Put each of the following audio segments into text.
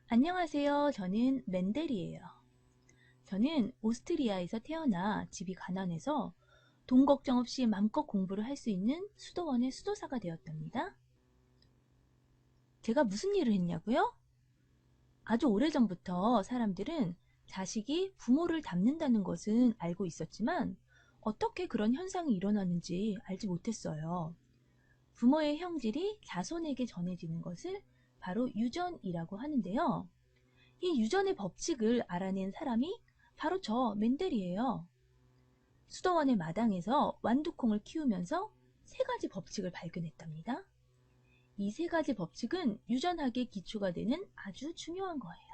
안녕하세요. 저는 멘델이에요. 저는 오스트리아에서 태어나 집이 가난해서 돈 걱정 없이 마음껏 공부를 할 수 있는 수도원의 수도사가 되었답니다. 제가 무슨 일을 했냐고요? 아주 오래전부터 사람들은 자식이 부모를 닮는다는 것은 알고 있었지만 어떻게 그런 현상이 일어나는지 알지 못했어요. 부모의 형질이 자손에게 전해지는 것을 바로 유전이라고 하는데요. 이 유전의 법칙을 알아낸 사람이 바로 저 멘델이에요. 수도원의 마당에서 완두콩을 키우면서 세 가지 법칙을 발견했답니다. 이 세 가지 법칙은 유전학의 기초가 되는 아주 중요한 거예요.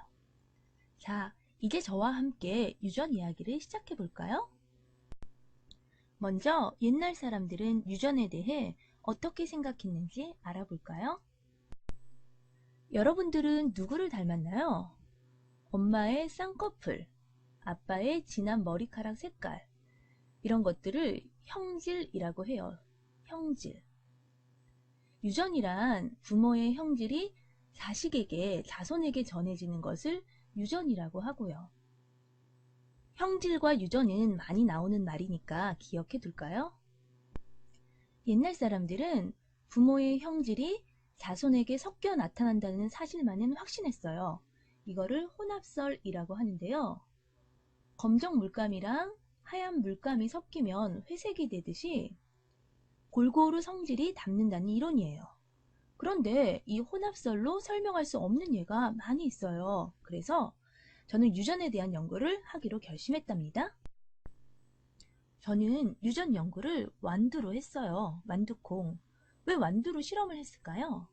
자, 이제 저와 함께 유전 이야기를 시작해 볼까요? 먼저 옛날 사람들은 유전에 대해 어떻게 생각했는지 알아볼까요? 여러분들은 누구를 닮았나요? 엄마의 쌍꺼풀, 아빠의 진한 머리카락 색깔, 이런 것들을 형질이라고 해요. 형질. 유전이란 부모의 형질이 자식에게, 자손에게 전해지는 것을 유전이라고 하고요. 형질과 유전은 많이 나오는 말이니까 기억해 둘까요? 옛날 사람들은 부모의 형질이 자손에게 섞여 나타난다는 사실만은 확신했어요. 이거를 혼합설이라고 하는데요. 검정 물감이랑 하얀 물감이 섞이면 회색이 되듯이 골고루 성질이 닮는다는 이론이에요. 그런데 이 혼합설로 설명할 수 없는 예가 많이 있어요. 그래서 저는 유전에 대한 연구를 하기로 결심했답니다. 저는 유전 연구를 완두로 했어요. 완두콩. 왜 완두로 실험을 했을까요?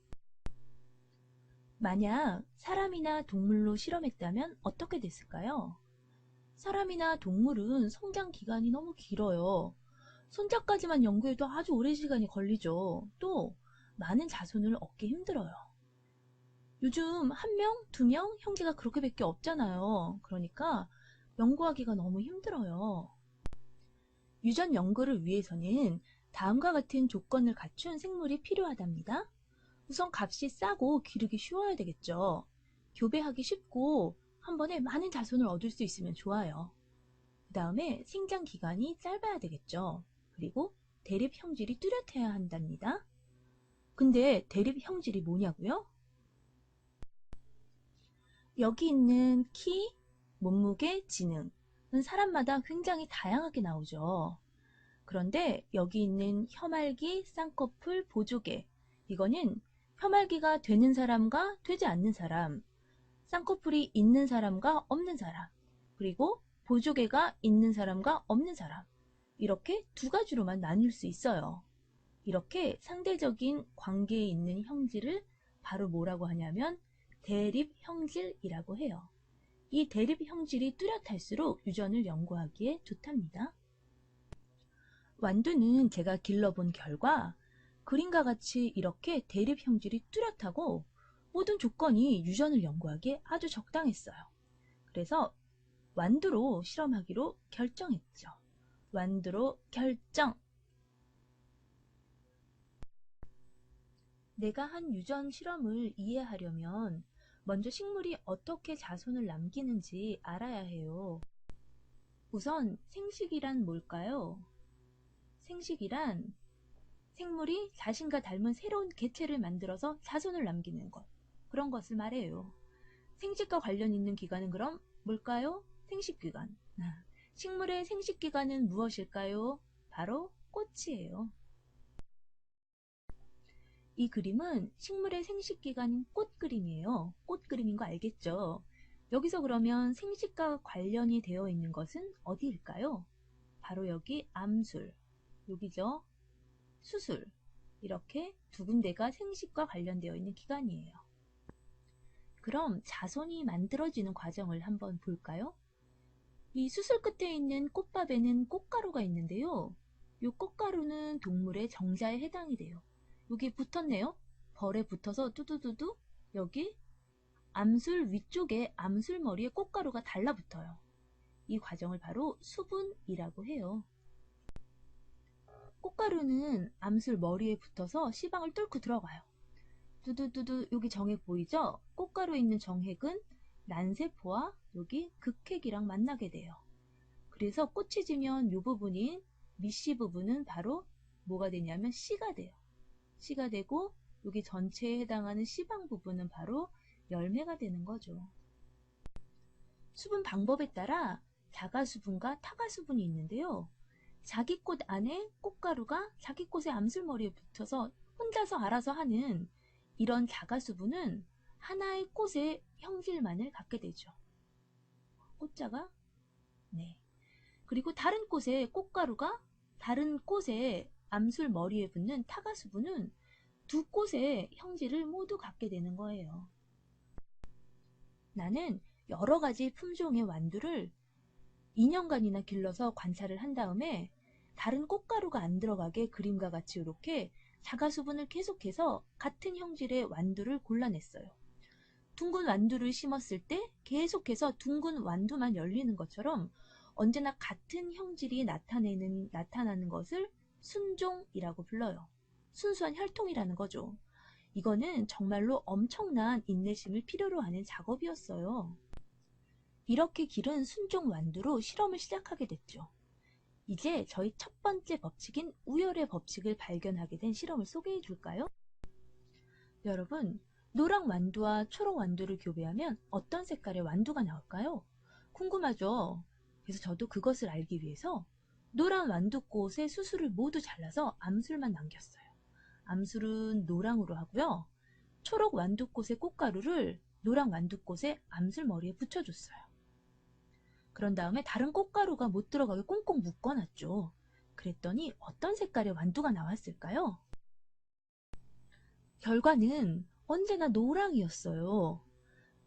만약 사람이나 동물로 실험했다면 어떻게 됐을까요? 사람이나 동물은 성장 기간이 너무 길어요. 손자까지만 연구해도 아주 오랜 시간이 걸리죠. 또 많은 자손을 얻기 힘들어요. 요즘 한 명, 두 명 형제가 그렇게밖에 없잖아요. 그러니까 연구하기가 너무 힘들어요. 유전 연구를 위해서는 다음과 같은 조건을 갖춘 생물이 필요하답니다. 우선 값이 싸고 기르기 쉬워야 되겠죠. 교배하기 쉽고 한 번에 많은 자손을 얻을 수 있으면 좋아요. 그 다음에 생장 기간이 짧아야 되겠죠. 그리고 대립 형질이 뚜렷해야 한답니다. 근데 대립 형질이 뭐냐고요? 여기 있는 키, 몸무게, 지능은 사람마다 굉장히 다양하게 나오죠. 그런데 여기 있는 혀말기, 쌍꺼풀, 보조개, 이거는 혀말기가 되는 사람과 되지 않는 사람, 쌍꺼풀이 있는 사람과 없는 사람, 그리고 보조개가 있는 사람과 없는 사람, 이렇게 두 가지로만 나뉠 수 있어요. 이렇게 상대적인 관계에 있는 형질을 바로 뭐라고 하냐면 대립 형질이라고 해요. 이 대립 형질이 뚜렷할수록 유전을 연구하기에 좋답니다. 완두는 제가 길러본 결과 그림과 같이 이렇게 대립 형질이 뚜렷하고 모든 조건이 유전을 연구하기에 아주 적당했어요. 그래서 완두로 실험하기로 결정했죠. 완두로 결정! 내가 한 유전 실험을 이해하려면 먼저 식물이 어떻게 자손을 남기는지 알아야 해요. 우선 생식이란 뭘까요? 생식이란 생물이 자신과 닮은 새로운 개체를 만들어서 자손을 남기는 것, 그런 것을 말해요. 생식과 관련 있는 기관은 그럼 뭘까요? 생식기관. 식물의 생식기관은 무엇일까요? 바로 꽃이에요. 이 그림은 식물의 생식기관인 꽃 그림이에요. 꽃 그림인 거 알겠죠? 여기서 그러면 생식과 관련이 되어 있는 것은 어디일까요? 바로 여기 암술, 여기죠? 수술, 이렇게 두 군데가 생식과 관련되어 있는 기관이에요. 그럼 자손이 만들어지는 과정을 한번 볼까요? 이 수술 끝에 있는 꽃밥에는 꽃가루가 있는데요. 이 꽃가루는 동물의 정자에 해당이 돼요. 여기 붙었네요. 벌에 붙어서 뚜두두두 여기 암술 위쪽에 암술머리에 꽃가루가 달라붙어요. 이 과정을 바로 수분이라고 해요. 꽃가루는 암술 머리에 붙어서 씨방을 뚫고 들어가요. 두두두두 여기 정액 보이죠? 꽃가루에 있는 정액은 난세포와 여기 극핵이랑 만나게 돼요. 그래서 꽃이 지면 이 부분인 밑씨 부분은 바로 뭐가 되냐면 씨가 돼요. 씨가 되고 여기 전체에 해당하는 씨방 부분은 바로 열매가 되는 거죠. 수분 방법에 따라 자가수분과 타가수분이 있는데요. 자기 꽃 안에 꽃가루가 자기 꽃의 암술머리에 붙어서 혼자서 알아서 하는 이런 자가수분은 하나의 꽃의 형질만을 갖게 되죠. 꽃자가 네. 그리고 다른 꽃의 꽃가루가 다른 꽃의 암술머리에 붙는 타가수분은 두 꽃의 형질을 모두 갖게 되는 거예요. 나는 여러 가지 품종의 완두를 2년간이나 길러서 관찰을 한 다음에 다른 꽃가루가 안 들어가게 그림과 같이 이렇게 자가수분을 계속해서 같은 형질의 완두를 골라냈어요. 둥근 완두를 심었을 때 계속해서 둥근 완두만 열리는 것처럼 언제나 같은 형질이 나타나는 것을 순종이라고 불러요. 순수한 혈통이라는 거죠. 이거는 정말로 엄청난 인내심을 필요로 하는 작업이었어요. 이렇게 기른 순종 완두로 실험을 시작하게 됐죠. 이제 저희 첫 번째 법칙인 우열의 법칙을 발견하게 된 실험을 소개해 줄까요? 여러분, 노랑 완두와 초록 완두를 교배하면 어떤 색깔의 완두가 나올까요? 궁금하죠? 그래서 저도 그것을 알기 위해서 노란 완두꽃의 수술을 모두 잘라서 암술만 남겼어요. 암술은 노랑으로 하고요. 초록 완두꽃의 꽃가루를 노랑 완두꽃의 암술머리에 붙여줬어요. 그런 다음에 다른 꽃가루가 못 들어가게 꽁꽁 묶어놨죠. 그랬더니 어떤 색깔의 완두가 나왔을까요? 결과는 언제나 노랑이었어요.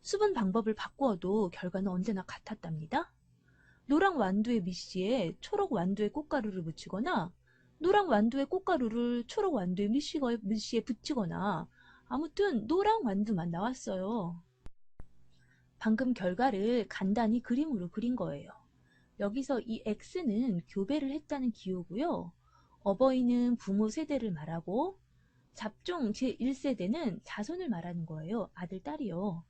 수분 방법을 바꾸어도 결과는 언제나 같았답니다. 노랑 완두의 밑씨에 초록 완두의 꽃가루를 묻히거나 노랑 완두의 꽃가루를 초록 완두의 밑씨에 붙이거나 아무튼 노랑 완두만 나왔어요. 방금 결과를 간단히 그림으로 그린 거예요. 여기서 이 X는 교배를 했다는 기호고요. 어버이는 부모 세대를 말하고 잡종 제1세대는 자손을 말하는 거예요. 아들, 딸이요.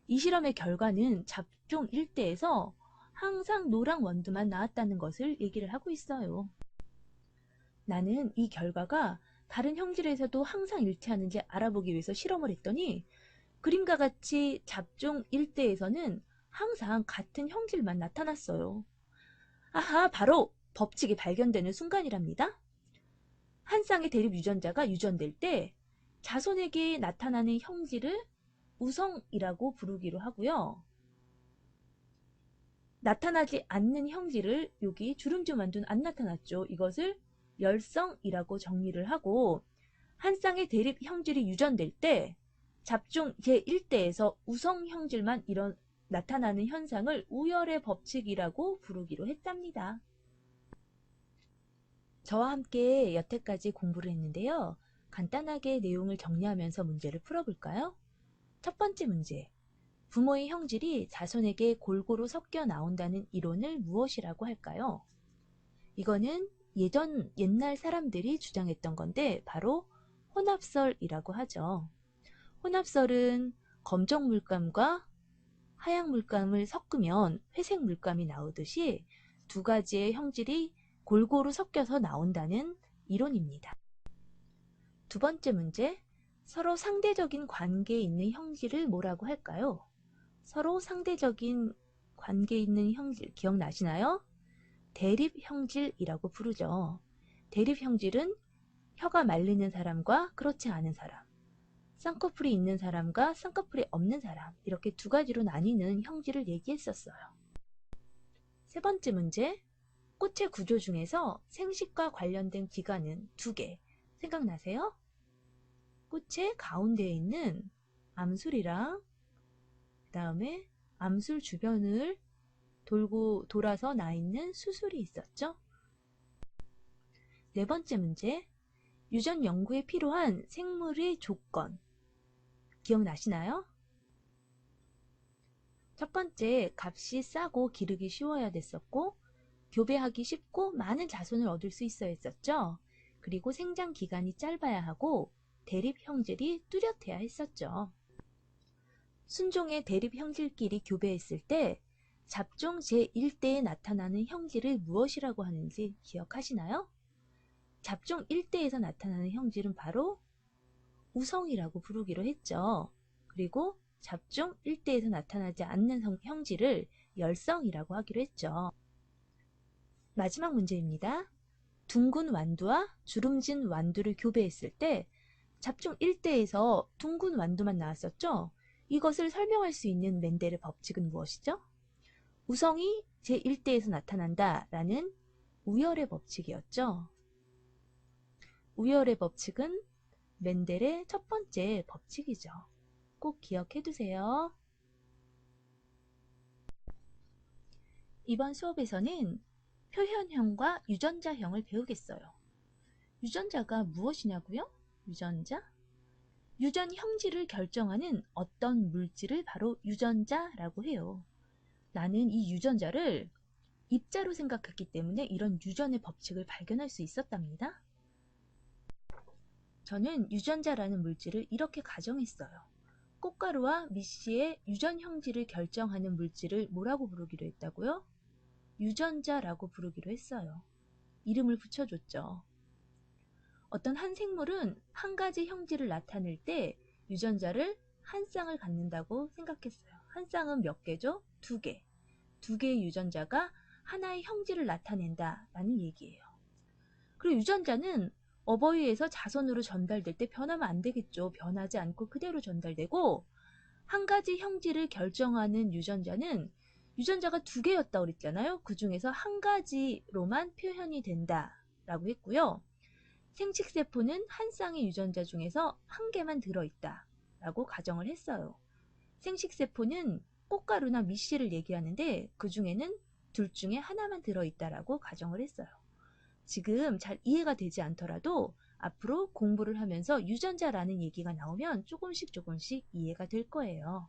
이 실험의 결과는 잡종 1대에서 항상 노랑 완두만 나왔다는 것을 얘기를 하고 있어요. 나는 이 결과가 다른 형질에서도 항상 일치하는지 알아보기 위해서 실험을 했더니 그림과 같이 잡종 1대에서는 항상 같은 형질만 나타났어요. 아하, 바로 법칙이 발견되는 순간이랍니다. 한 쌍의 대립 유전자가 유전될 때 자손에게 나타나는 형질을 우성이라고 부르기로 하고요. 나타나지 않는 형질을 여기 주름지 완두는 안 나타났죠. 이것을 열성이라고 정리를 하고 한 쌍의 대립 형질이 유전될 때 잡종 제1대에서 우성 형질만 나타나는 현상을 우열의 법칙이라고 부르기로 했답니다. 저와 함께 여태까지 공부를 했는데요. 간단하게 내용을 정리하면서 문제를 풀어볼까요? 첫 번째 문제. 부모의 형질이 자손에게 골고루 섞여 나온다는 이론을 무엇이라고 할까요? 이거는 옛날 사람들이 주장했던 건데 바로 혼합설이라고 하죠. 혼합설은 검정 물감과 하양 물감을 섞으면 회색 물감이 나오듯이 두 가지의 형질이 골고루 섞여서 나온다는 이론입니다. 두 번째 문제, 서로 상대적인 관계에 있는 형질을 뭐라고 할까요? 서로 상대적인 관계에 있는 형질 기억나시나요? 대립 형질이라고 부르죠. 대립 형질은 혀가 말리는 사람과 그렇지 않은 사람, 쌍꺼풀이 있는 사람과 쌍꺼풀이 없는 사람, 이렇게 두 가지로 나뉘는 형질을 얘기했었어요. 세 번째 문제, 꽃의 구조 중에서 생식과 관련된 기관은 두 개, 생각나세요? 꽃의 가운데에 있는 암술이랑 그 다음에 암술 주변을 돌아서 나 있는 수술이 있었죠. 네 번째 문제, 유전 연구에 필요한 생물의 조건 기억나시나요? 첫 번째, 값이 싸고 기르기 쉬워야 됐었고 교배하기 쉽고 많은 자손을 얻을 수 있어야 했었죠. 그리고 생장 기간이 짧아야 하고 대립 형질이 뚜렷해야 했었죠. 순종의 대립 형질끼리 교배했을 때 잡종 제1대에 나타나는 형질을 무엇이라고 하는지 기억하시나요? 잡종 1대에서 나타나는 형질은 바로 우성이라고 부르기로 했죠. 그리고 잡종 1대에서 나타나지 않는 형질을 열성이라고 하기로 했죠. 마지막 문제입니다. 둥근 완두와 주름진 완두를 교배했을 때 잡종 1대에서 둥근 완두만 나왔었죠. 이것을 설명할 수 있는 멘델의 법칙은 무엇이죠? 우성이 제1대에서 나타난다 라는 우열의 법칙이었죠. 우열의 법칙은 멘델의 첫 번째 법칙이죠. 꼭 기억해 두세요. 이번 수업에서는 표현형과 유전자형을 배우겠어요. 유전자가 무엇이냐고요? 유전자? 유전 형질을 결정하는 어떤 물질을 바로 유전자라고 해요. 나는 이 유전자를 입자로 생각했기 때문에 이런 유전의 법칙을 발견할 수 있었답니다. 저는 유전자라는 물질을 이렇게 가정했어요. 꽃가루와 미씨의 유전 형질을 결정하는 물질을 뭐라고 부르기로 했다고요? 유전자라고 부르기로 했어요. 이름을 붙여줬죠. 어떤 한 생물은 한 가지 형질을 나타낼 때 유전자를 한 쌍을 갖는다고 생각했어요. 한 쌍은 몇 개죠? 2개. 2개의 유전자가 하나의 형질을 나타낸다 라는 얘기예요. 그리고 유전자는 어버이에서 자손으로 전달될 때 변하면 안 되겠죠. 변하지 않고 그대로 전달되고, 한 가지 형질을 결정하는 유전자는 유전자가 2개였다고 그랬잖아요. 그 중에서 한 가지로만 표현이 된다라고 했고요. 생식세포는 한 쌍의 유전자 중에서 한 개만 들어있다라고 가정을 했어요. 생식세포는 꽃가루나 미씨를 얘기하는데 그 중에는 둘 중에 하나만 들어있다라고 가정을 했어요. 지금 잘 이해가 되지 않더라도 앞으로 공부를 하면서 유전자라는 얘기가 나오면 조금씩 이해가 될 거예요.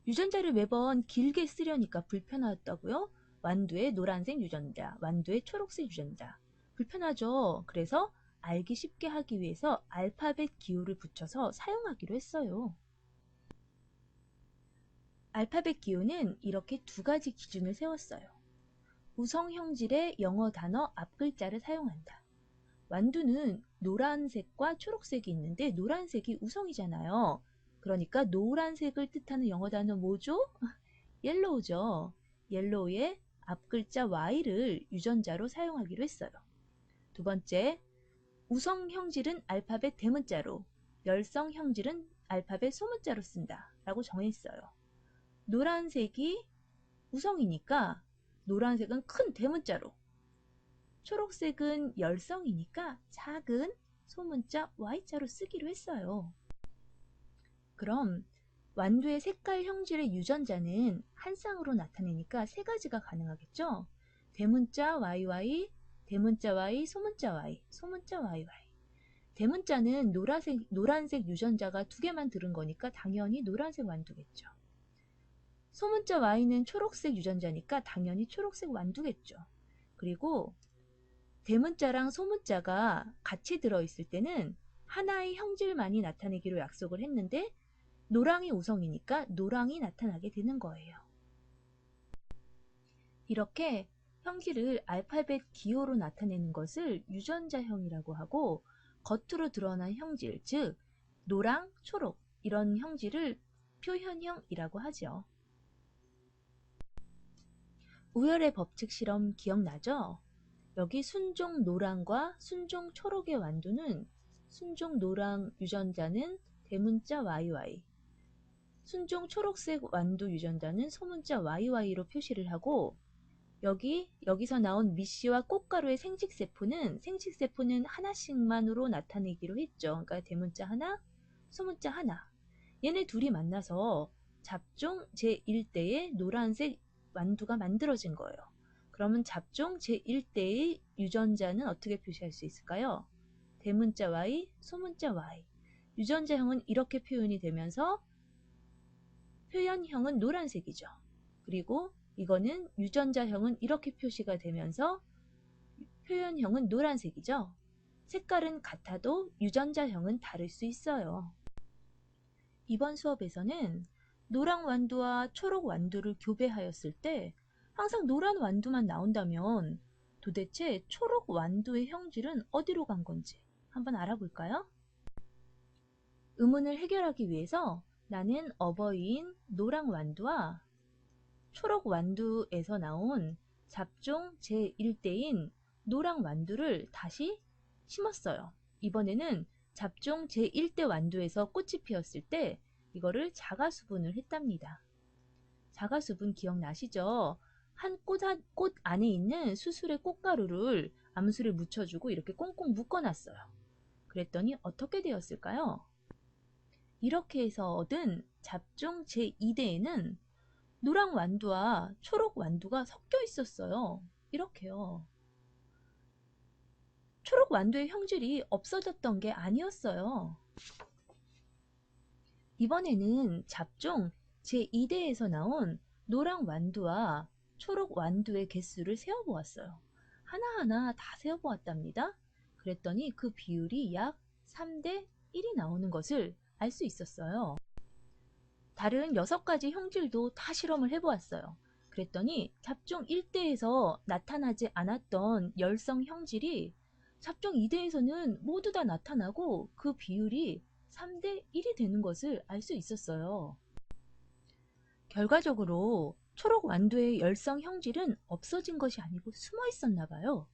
유전자를 매번 길게 쓰려니까 불편하다고요? 완두의 노란색 유전자, 완두의 초록색 유전자. 불편하죠? 그래서 알기 쉽게 하기 위해서 알파벳 기호를 붙여서 사용하기로 했어요. 알파벳 기호는 이렇게 2가지 기준을 세웠어요. 우성 형질의 영어 단어 앞글자를 사용한다. 완두는 노란색과 초록색이 있는데 노란색이 우성이잖아요. 그러니까 노란색을 뜻하는 영어 단어 뭐죠? 옐로우죠. 옐로우의 앞글자 Y를 유전자로 사용하기로 했어요. 두 번째, 우성 형질은 알파벳 대문자로, 열성 형질은 알파벳 소문자로 쓴다 라고 정했어요. 노란색이 우성이니까 노란색은 큰 대문자로, 초록색은 열성이니까 작은 소문자 Y자로 쓰기로 했어요. 그럼 완두의 색깔 형질의 유전자는 한 쌍으로 나타내니까 3가지가 가능하겠죠? 대문자 YY, 대문자 Y, 소문자 Y, 소문자 YY. 대문자는 노란색 유전자가 2개만 들은 거니까 당연히 노란색 완두겠죠. 소문자 Y는 초록색 유전자니까 당연히 초록색 완두겠죠. 그리고 대문자랑 소문자가 같이 들어있을 때는 하나의 형질만이 나타내기로 약속을 했는데 노랑이 우성이니까 노랑이 나타나게 되는 거예요. 이렇게 형질을 알파벳 기호로 나타내는 것을 유전자형이라고 하고, 겉으로 드러난 형질, 즉 노랑, 초록 이런 형질을 표현형이라고 하죠. 우열의 법칙 실험 기억나죠? 여기 순종 노랑과 순종 초록의 완두는 순종 노랑 유전자는 대문자 YY, 순종 초록색 완두 유전자는 소문자 YY로 표시를 하고, 여기서 나온 미씨와 꽃가루의 생식세포는 하나씩만으로 나타내기로 했죠. 그러니까 대문자 하나, 소문자 하나. 얘네 둘이 만나서 잡종 제1대의 노란색 완두가 만들어진 거예요. 그러면 잡종 제1대의 유전자는 어떻게 표시할 수 있을까요? 대문자 Y, 소문자 Y. 유전자형은 이렇게 표현이 되면서 표현형은 노란색이죠. 그리고 이거는 유전자형은 이렇게 표시가 되면서 표현형은 노란색이죠. 색깔은 같아도 유전자형은 다를 수 있어요. 이번 수업에서는 노랑 완두와 초록 완두를 교배하였을 때 항상 노란 완두만 나온다면 도대체 초록 완두의 형질은 어디로 간 건지 한번 알아볼까요? 의문을 해결하기 위해서 나는 어버이인 노랑 완두와 초록 완두에서 나온 잡종 제1대인 노랑 완두를 다시 심었어요. 이번에는 잡종 제1대 완두에서 꽃이 피었을 때 이거를 자가수분을 했답니다. 자가수분 기억나시죠? 한 꽃 안에 있는 수술의 꽃가루를 암술에 묻혀주고 이렇게 꽁꽁 묶어놨어요. 그랬더니 어떻게 되었을까요? 이렇게 해서 얻은 잡종 제2대에는 노랑 완두와 초록 완두가 섞여 있었어요. 이렇게요. 초록 완두의 형질이 없어졌던 게 아니었어요. 이번에는 잡종 제2대에서 나온 노랑 완두와 초록 완두의 개수를 세어보았어요. 하나하나 다 세어보았답니다. 그랬더니 그 비율이 약 3대 1이 나오는 것을 알 수 있었어요. 다른 6가지 형질도 다 실험을 해보았어요. 그랬더니 잡종 1대에서 나타나지 않았던 열성 형질이 잡종 2대에서는 모두 다 나타나고 그 비율이 3대 1이 되는 것을 알 수 있었어요. 결과적으로 초록 완두의 열성 형질은 없어진 것이 아니고 숨어 있었나 봐요.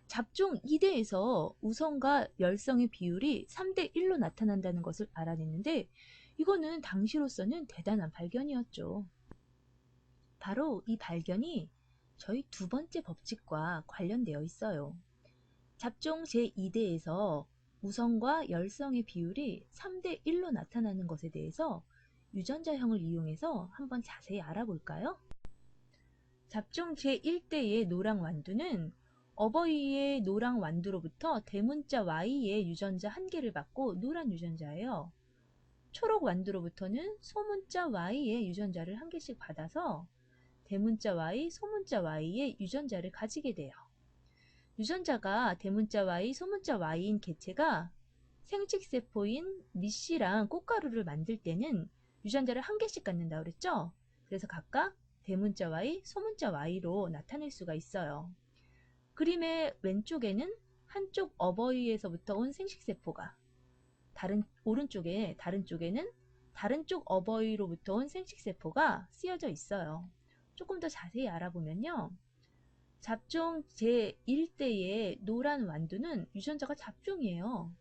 잡종 2대에서 우성과 열성의 비율이 3대 1로 나타난다는 것을 알아냈는데 이거는 당시로서는 대단한 발견이었죠. 바로 이 발견이 저희 두 번째 법칙과 관련되어 있어요. 잡종 제2대에서 우성과 열성의 비율이 3대 1로 나타나는 것에 대해서 유전자형을 이용해서 한번 자세히 알아볼까요? 잡종 제1대의 노랑 완두는 어버이의 노랑 완두로부터 대문자 Y의 유전자 1개를 받고 노란 유전자예요. 초록 완두로부터는 소문자 Y의 유전자를 1개씩 받아서 대문자 Y, 소문자 Y의 유전자를 가지게 돼요. 유전자가 대문자 Y, 소문자 Y인 개체가 생식세포인 밑씨랑 꽃가루를 만들 때는 유전자를 1개씩 갖는다 그랬죠? 그래서 각각 대문자 Y, 소문자 Y로 나타낼 수가 있어요. 그림의 왼쪽에는 한쪽 어버이에서부터 온 생식세포가 다른 쪽에는 다른 쪽 어버이로부터 온 생식세포가 쓰여져 있어요. 조금 더 자세히 알아보면요. 잡종 제1대의 노란 완두는 유전자가 잡종이에요.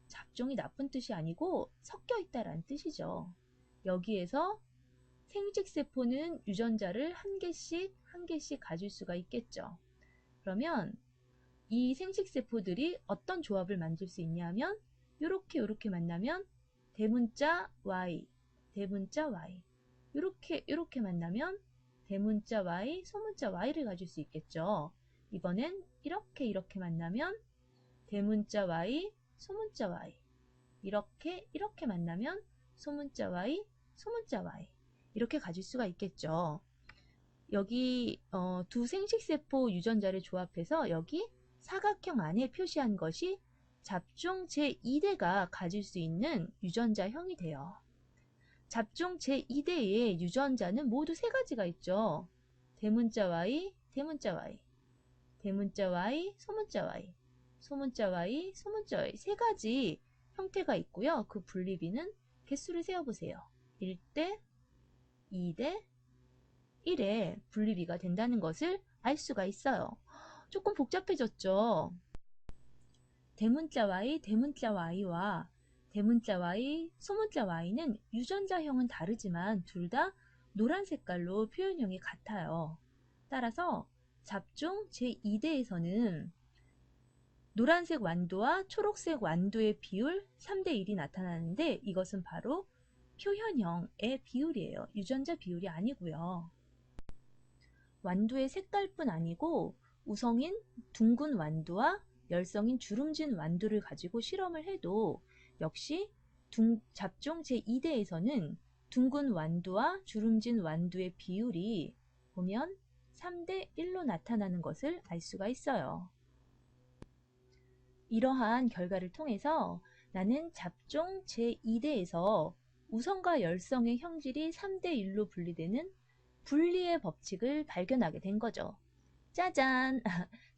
잡종이 나쁜 뜻이 아니고 섞여 있다라는 뜻이죠. 여기에서 생식세포는 유전자를 한 개씩 가질 수가 있겠죠. 그러면 이 생식세포들이 어떤 조합을 만들 수 있냐면 이렇게 만나면 대문자 Y, 대문자 Y 이렇게 만나면 대문자 Y, 소문자 Y를 가질 수 있겠죠. 이번엔 이렇게 만나면 대문자 Y, 소문자 Y 이렇게 만나면 소문자 Y, 소문자 Y 이렇게 가질 수가 있겠죠. 여기 두 생식세포 유전자를 조합해서 여기 사각형 안에 표시한 것이 잡종 제2대가 가질 수 있는 유전자형이 돼요. 잡종 제2대의 유전자는 모두 3가지가 있죠. 대문자 Y, 대문자 Y, 대문자 Y, 소문자 Y, 소문자 Y, 소문자 Y 3가지 형태가 있고요. 그 분리비는 개수를 세어보세요. 1대, 2대, 1의 분리비가 된다는 것을 알 수가 있어요. 조금 복잡해졌죠. 대문자 Y, 대문자 Y와 대문자 Y, 소문자 Y는 유전자형은 다르지만 둘 다 노란 색깔로 표현형이 같아요. 따라서 잡종 제2대에서는 노란색 완두와 초록색 완두의 비율 3대 1이 나타나는데 이것은 바로 표현형의 비율이에요. 유전자 비율이 아니고요. 완두의 색깔뿐 아니고 우성인 둥근 완두와 열성인 주름진 완두를 가지고 실험을 해도 역시 잡종 제2대에서는 둥근 완두와 주름진 완두의 비율이 보면 3대 1로 나타나는 것을 알 수가 있어요. 이러한 결과를 통해서 나는 잡종 제2대에서 우성과 열성의 형질이 3대1로 분리되는 분리의 법칙을 발견하게 된 거죠. 짜잔!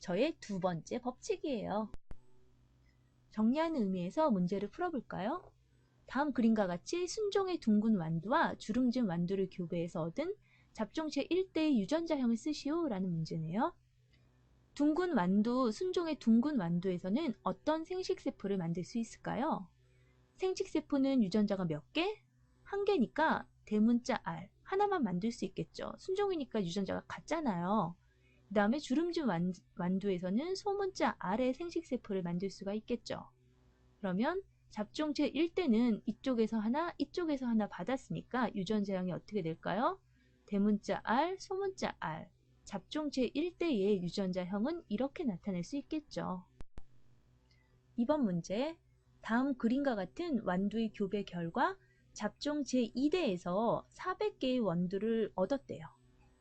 저의 두 번째 법칙이에요. 정리하는 의미에서 문제를 풀어볼까요? 다음 그림과 같이 순종의 둥근 완두와 주름진 완두를 교배해서 얻은 잡종 제1대의 유전자형을 쓰시오 라는 문제네요. 둥근 완두, 순종의 둥근 완두에서는 어떤 생식세포를 만들 수 있을까요? 생식세포는 유전자가 몇 개? 한 개니까 대문자 R 하나만 만들 수 있겠죠. 순종이니까 유전자가 같잖아요. 그 다음에 주름진 완두에서는 소문자 R의 생식세포를 만들 수가 있겠죠. 그러면 잡종 제1대는 이쪽에서 하나, 이쪽에서 하나 받았으니까 유전자형이 어떻게 될까요? 대문자 R, 소문자 R. 잡종 제1대의 유전자형은 이렇게 나타낼 수 있겠죠. 이번 문제, 다음 그림과 같은 완두의 교배 결과 잡종 제2대에서 400개의 완두를 얻었대요.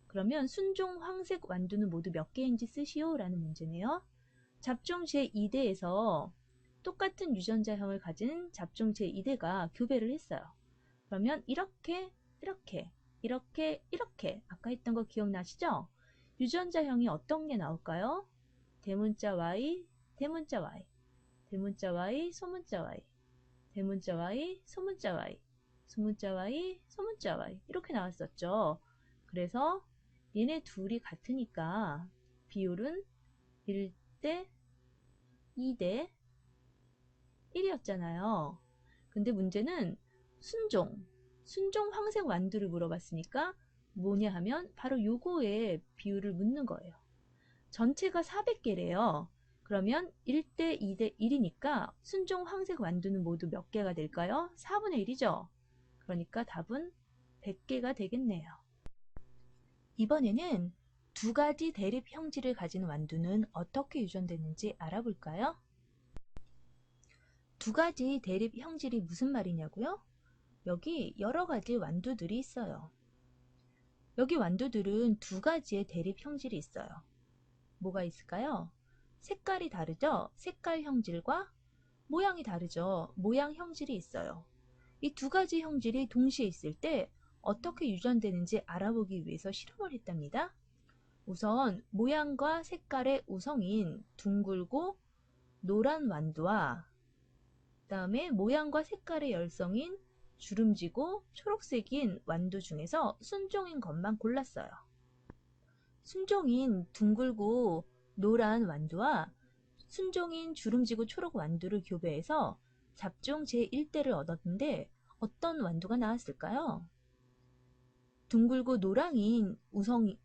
그러면 순종 황색 완두는 모두 몇 개인지 쓰시오 라는 문제네요. 잡종 제2대에서 똑같은 유전자형을 가진 잡종 제2대가 교배를 했어요. 그러면 이렇게 아까 했던 거 기억나시죠? 유전자형이 어떤 게 나올까요? 대문자 Y, 대문자 Y, 대문자 Y, 소문자 Y, 대문자 Y, 소문자 Y, 소문자 Y, 소문자 Y 이렇게 나왔었죠. 그래서 얘네 둘이 같으니까 비율은 1대 2대 1이었잖아요. 근데 문제는 순종 황색 완두를 물어봤으니까 뭐냐 하면 바로 요거의 비율을 묻는 거예요. 전체가 400개래요. 그러면 1대 2대 1이니까 순종 황색 완두는 모두 몇 개가 될까요? 4분의 1이죠. 그러니까 답은 100개가 되겠네요. 이번에는 두 가지 대립 형질을 가진 완두는 어떻게 유전되는지 알아볼까요? 두 가지 대립 형질이 무슨 말이냐고요? 여기 여러 가지 완두들이 있어요. 여기 완두들은 두 가지의 대립 형질이 있어요. 뭐가 있을까요? 색깔이 다르죠? 색깔 형질과 모양이 다르죠? 모양 형질이 있어요. 이 두 가지 형질이 동시에 있을 때 어떻게 유전되는지 알아보기 위해서 실험을 했답니다. 우선 모양과 색깔의 우성인 둥글고 노란 완두와 그 다음에 모양과 색깔의 열성인 주름지고 초록색인 완두 중에서 순종인 것만 골랐어요. 순종인 둥글고 노란 완두와 순종인 주름지고 초록 완두를 교배해서 잡종 제1대를 얻었는데 어떤 완두가 나왔을까요? 둥글고 노랑인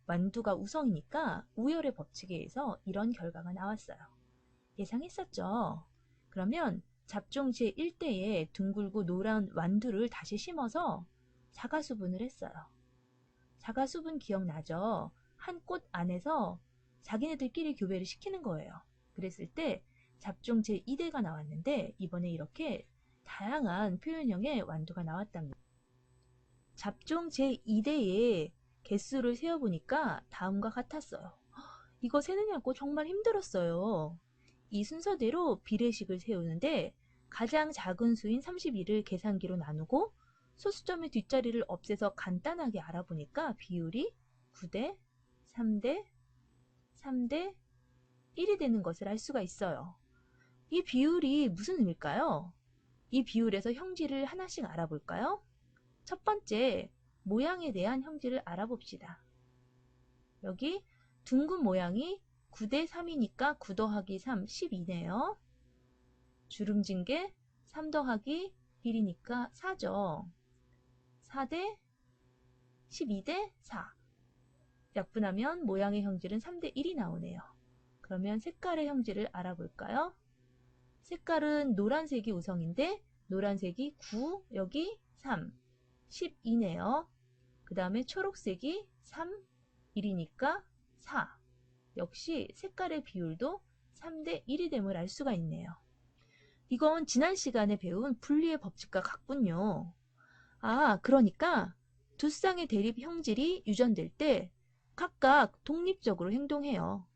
완두가 우성이니까 우열의 법칙에 의해서 이런 결과가 나왔어요. 예상했었죠? 그러면 잡종 제1대에 둥글고 노란 완두를 다시 심어서 자가수분을 했어요. 자가수분 기억나죠? 한 꽃 안에서 자기네들끼리 교배를 시키는 거예요. 그랬을 때 잡종 제2대가 나왔는데 이번에 이렇게 다양한 표현형의 완두가 나왔답니다. 잡종 제2대의 개수를 세어보니까 다음과 같았어요. 이거 세느냐고 정말 힘들었어요. 이 순서대로 비례식을 세우는데 가장 작은 수인 32를 계산기로 나누고 소수점의 뒷자리를 없애서 간단하게 알아보니까 비율이 9대 3대 3대 1이 되는 것을 알 수가 있어요. 이 비율이 무슨 의미일까요? 이 비율에서 형질을 하나씩 알아볼까요? 첫 번째, 모양에 대한 형질을 알아봅시다. 여기 둥근 모양이 9대 3이니까 9 더하기 3, 12네요. 주름진 게 3 더하기 1이니까 4죠. 4대 12대 4. 약분하면 모양의 형질은 3대 1이 나오네요. 그러면 색깔의 형질을 알아볼까요? 색깔은 노란색이 우성인데 노란색이 9, 여기 3, 12네요. 그 다음에 초록색이 3, 1이니까 4. 역시 색깔의 비율도 3대 1이 됨을 알 수가 있네요. 이건 지난 시간에 배운 분리의 법칙과 같군요. 그러니까 두 쌍의 대립 형질이 유전될 때 각각 독립적으로 행동해요.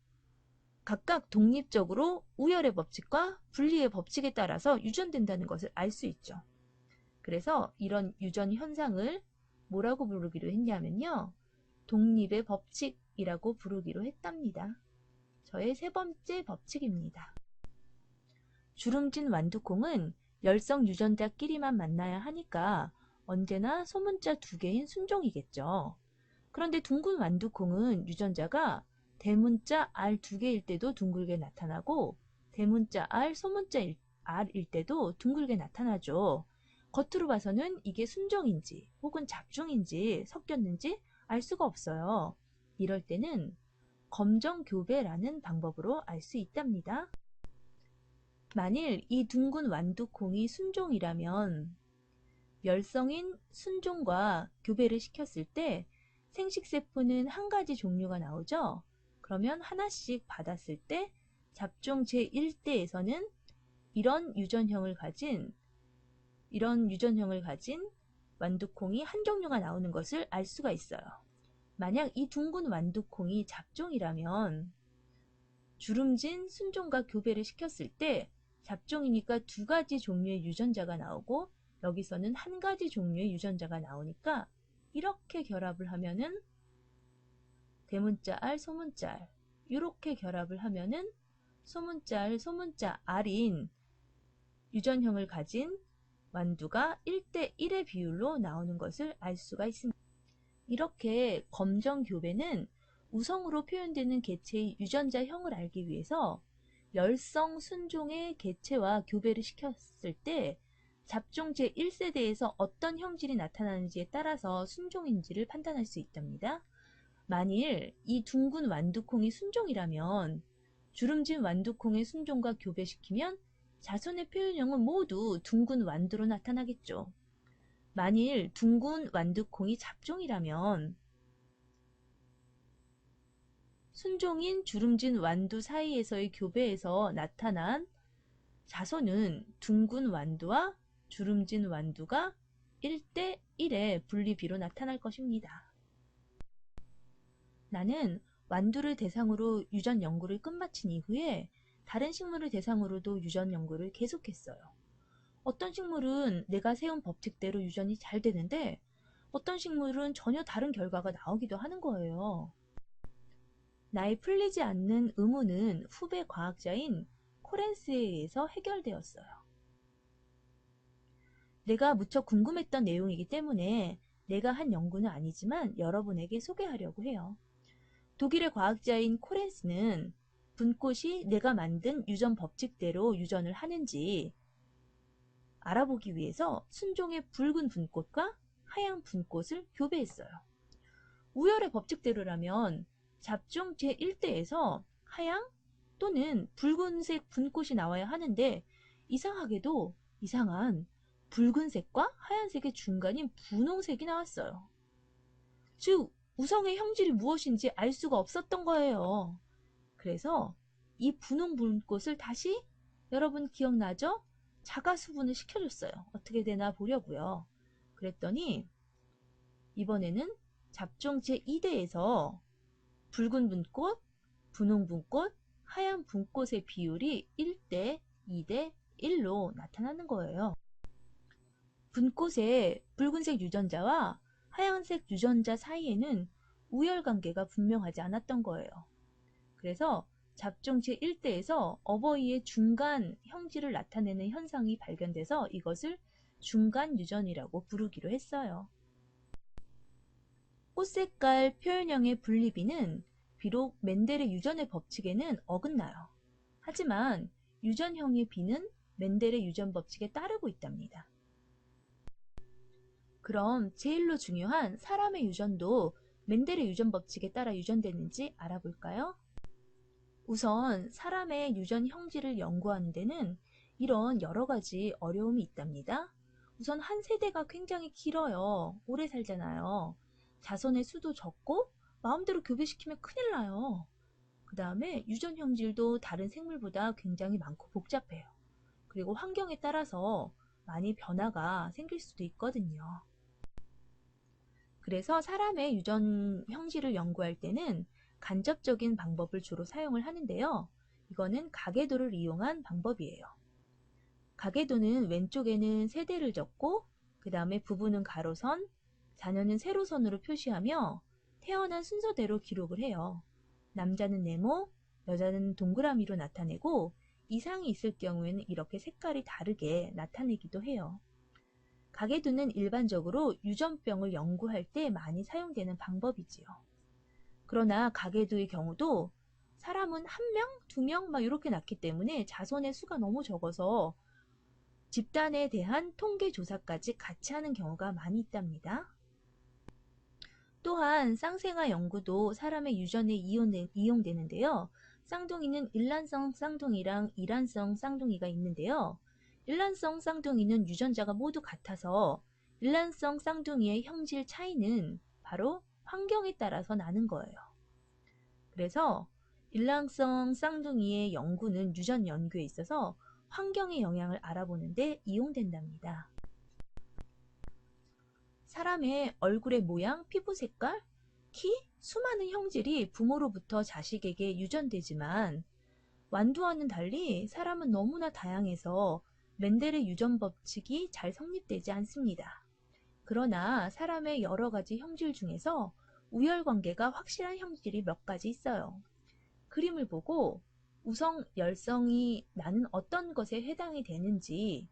각각 독립적으로 우열의 법칙과 분리의 법칙에 따라서 유전된다는 것을 알 수 있죠. 그래서 이런 유전 현상을 뭐라고 부르기로 했냐면요. 독립의 법칙이라고 부르기로 했답니다. 저의 세 번째 법칙입니다. 주름진 완두콩은 열성 유전자끼리만 만나야 하니까 언제나 소문자 두 개인 순종이겠죠. 그런데 둥근 완두콩은 유전자가 대문자 R 두 개일 때도 둥글게 나타나고 대문자 R, 소문자 R일 때도 둥글게 나타나죠. 겉으로 봐서는 이게 순종인지 혹은 잡종인지 섞였는지 알 수가 없어요. 이럴 때는 검정교배라는 방법으로 알 수 있답니다. 만일 이 둥근 완두콩이 순종이라면 열성인 순종과 교배를 시켰을 때 생식세포는 한 가지 종류가 나오죠. 그러면 하나씩 받았을 때 잡종 제1대에서는 이런 유전형을 가진 완두콩이 한 종류가 나오는 것을 알 수가 있어요. 만약 이 둥근 완두콩이 잡종이라면 주름진 순종과 교배를 시켰을 때 잡종이니까 두 가지 종류의 유전자가 나오고 여기서는 한 가지 종류의 유전자가 나오니까 이렇게 결합을 하면은 대문자 R, 소문자 R 이렇게 결합을 하면은 소문자 R, 소문자 R인 유전형을 가진 완두가 1대1의 비율로 나오는 것을 알 수가 있습니다. 이렇게 검정교배는 우성으로 표현되는 개체의 유전자형을 알기 위해서 열성 순종의 개체와 교배를 시켰을 때 잡종 제1세대에서 어떤 형질이 나타나는지에 따라서 순종인지를 판단할 수 있답니다. 만일 이 둥근 완두콩이 순종이라면 주름진 완두콩의 순종과 교배시키면 자손의 표현형은 모두 둥근 완두로 나타나겠죠. 만일 둥근 완두콩이 잡종이라면 순종인 주름진 완두 사이에서의 교배에서 나타난 자손은 둥근 완두와 주름진 완두가 1대1의 분리비로 나타날 것입니다. 나는 완두를 대상으로 유전 연구를 끝마친 이후에 다른 식물을 대상으로도 유전 연구를 계속했어요. 어떤 식물은 내가 세운 법칙대로 유전이 잘 되는데 어떤 식물은 전혀 다른 결과가 나오기도 하는 거예요. 나의 풀리지 않는 의문은 후배 과학자인 코렌스에 의해서 해결되었어요. 내가 무척 궁금했던 내용이기 때문에 내가 한 연구는 아니지만 여러분에게 소개하려고 해요. 독일의 과학자인 코렌스는 분꽃이 내가 만든 유전 법칙대로 유전을 하는지 알아보기 위해서 순종의 붉은 분꽃과 하얀 분꽃을 교배했어요. 우열의 법칙대로라면 잡종 제1대에서 하양 또는 붉은색 분꽃이 나와야 하는데 이상하게도 이상한 붉은색과 하얀색의 중간인 분홍색이 나왔어요. 즉 우성의 형질이 무엇인지 알 수가 없었던 거예요. 그래서 이 분홍 분꽃을 다시 여러분 기억나죠? 자가 수분을 시켜줬어요. 어떻게 되나 보려고요. 그랬더니 이번에는 잡종 제2대에서 붉은 분꽃, 분홍 분꽃, 하얀 분꽃의 비율이 1대 2대 1로 나타나는 거예요. 분꽃의 붉은색 유전자와 하얀색 유전자 사이에는 우열관계가 분명하지 않았던 거예요. 그래서 잡종 제1대에서 어버이의 중간 형질을 나타내는 현상이 발견돼서 이것을 중간 유전이라고 부르기로 했어요. 꽃색깔 표현형의 분리비는 비록 멘델의 유전의 법칙에는 어긋나요. 하지만 유전형의 비는 멘델의 유전 법칙에 따르고 있답니다. 그럼 제일로 중요한 사람의 유전도 멘델의 유전 법칙에 따라 유전되는지 알아볼까요? 우선 사람의 유전 형질을 연구하는 데는 이런 여러 가지 어려움이 있답니다. 우선 한 세대가 굉장히 길어요. 오래 살잖아요. 자손의 수도 적고 마음대로 교배시키면 큰일 나요. 그 다음에 유전 형질도 다른 생물보다 굉장히 많고 복잡해요. 그리고 환경에 따라서 많이 변화가 생길 수도 있거든요. 그래서 사람의 유전 형질을 연구할 때는 간접적인 방법을 주로 사용을 하는데요. 이거는 가계도를 이용한 방법이에요. 가계도는 왼쪽에는 세대를 적고 그 다음에 부부는 가로선, 자녀는 세로선으로 표시하며 태어난 순서대로 기록을 해요. 남자는 네모, 여자는 동그라미로 나타내고 이상이 있을 경우에는 이렇게 색깔이 다르게 나타내기도 해요. 가계도는 일반적으로 유전병을 연구할 때 많이 사용되는 방법이지요. 그러나 가계도의 경우도 사람은 한 명, 두 명 막 이렇게 낳기 때문에 자손의 수가 너무 적어서 집단에 대한 통계 조사까지 같이 하는 경우가 많이 있답니다. 또한 쌍생아 연구도 사람의 유전에 이용되는데요. 쌍둥이는 일란성 쌍둥이랑 이란성 쌍둥이가 있는데요. 일란성 쌍둥이는 유전자가 모두 같아서 일란성 쌍둥이의 형질 차이는 바로 환경에 따라서 나는 거예요. 그래서 일란성 쌍둥이의 연구는 유전 연구에 있어서 환경의 영향을 알아보는데 이용된답니다. 사람의 얼굴의 모양, 피부 색깔, 키, 수많은 형질이 부모로부터 자식에게 유전되지만 완두와는 달리 사람은 너무나 다양해서 멘델의 유전 법칙이 잘 성립되지 않습니다. 그러나 사람의 여러 가지 형질 중에서 우열관계가 확실한 형질이 몇 가지 있어요. 그림을 보고 우성, 열성이 나는 어떤 것에 해당이 되는지,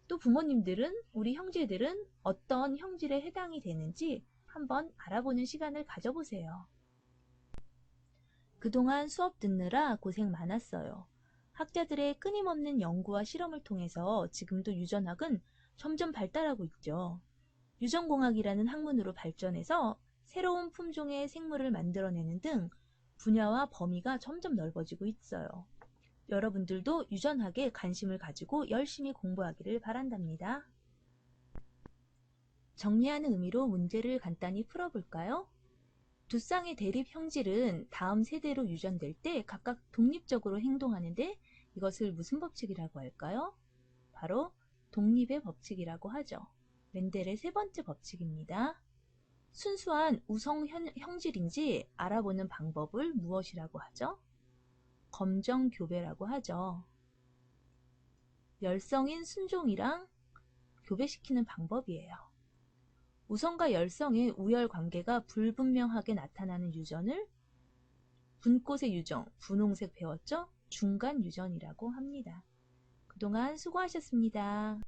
또 부모님들은, 우리 형제들은 어떤 형질에 해당이 되는지 한번 알아보는 시간을 가져보세요. 그동안 수업 듣느라 고생 많았어요. 학자들의 끊임없는 연구와 실험을 통해서 지금도 유전학은 점점 발달하고 있죠. 유전공학이라는 학문으로 발전해서 새로운 품종의 생물을 만들어내는 등 분야와 범위가 점점 넓어지고 있어요. 여러분들도 유전학에 관심을 가지고 열심히 공부하기를 바란답니다. 정리하는 의미로 문제를 간단히 풀어볼까요? 두 쌍의 대립 형질은 다음 세대로 유전될 때 각각 독립적으로 행동하는데 이것을 무슨 법칙이라고 할까요? 바로 독립의 법칙이라고 하죠. 멘델의 세 번째 법칙입니다. 순수한 우성 형질인지 알아보는 방법을 무엇이라고 하죠? 검정교배라고 하죠. 열성인 순종이랑 교배시키는 방법이에요. 우성과 열성의 우열 관계가 불분명하게 나타나는 유전을 분꽃의 유정, 분홍색 배웠죠? 중간 유전이라고 합니다. 그동안 수고하셨습니다.